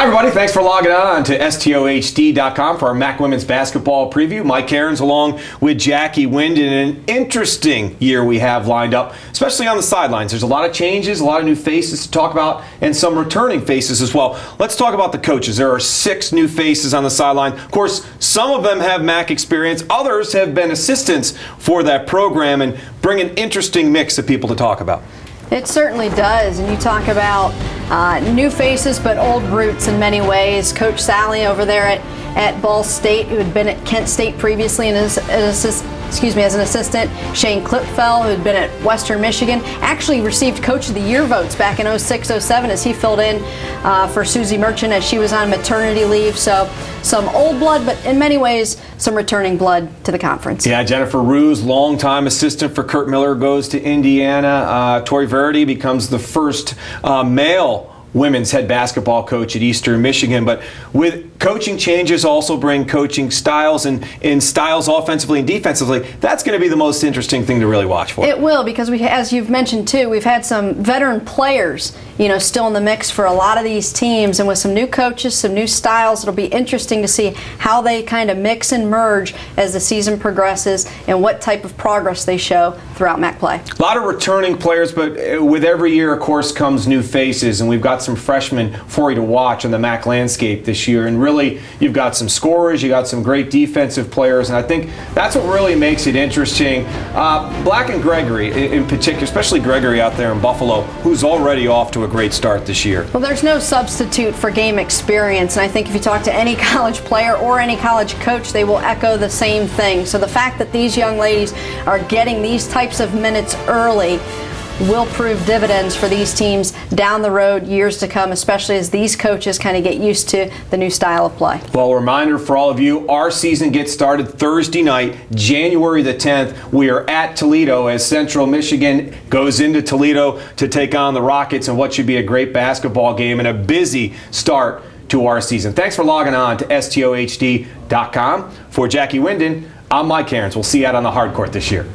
Hi, everybody. Thanks for logging on to STOHD.com for our MAC Women's Basketball preview. Mike Cairns along with Jacki Windon. An interesting year we have lined up, especially on the sidelines. There's a lot of changes, a lot of new faces to talk about, and some returning faces as well. Let's talk about the coaches. There are 6 new faces on the sideline. Of course, some of them have MAC experience. Others have been assistants for that program and bring an interesting mix of people to talk about. It certainly does, and you talk about new faces but old roots in many ways. Coach Sally over there at Ball State, who had been at Kent State previously and as an assistant. Shane Klipfel, who had been at Western Michigan, actually received Coach of the Year votes back in 06-07 as he filled in for Susie Merchant as she was on maternity leave. So some old blood, but in many ways some returning blood to the conference. Yeah, Jennifer Ruse, longtime assistant for Kurt Miller, goes to Indiana. Tori Verity becomes the first male women's head basketball coach at Eastern Michigan. But with coaching changes also bring coaching styles, and in styles offensively and defensively, that's going to be the most interesting thing to really watch for. It will, because as you've mentioned too, we've had some veteran players, still in the mix for a lot of these teams, and with some new coaches, some new styles, it'll be interesting to see how they kind of mix and merge as the season progresses and what type of progress they show throughout MAC play. A lot of returning players, but with every year, of course, comes new faces, and we've got some freshmen for you to watch on the MAC landscape this year. And really, you've got some scorers, you got some great defensive players, and I think that's what really makes it interesting. Black and Gregory in particular, especially Gregory out there in Buffalo, who's already off to a great start this year. Well, there's no substitute for game experience, and I think if you talk to any college player or any college coach, they will echo the same thing. So the fact that these young ladies are getting these types of minutes early will prove dividends for these teams down the road, years to come, especially as these coaches kind of get used to the new style of play. Well, a reminder for all of you, our season gets started Thursday night, January the 10th. We are at Toledo as Central Michigan goes into Toledo to take on the Rockets in what should be a great basketball game and a busy start to our season. Thanks for logging on to STOHD.com. For Jacki Windon, I'm Mike Cairns. We'll see you out on the hard court this year.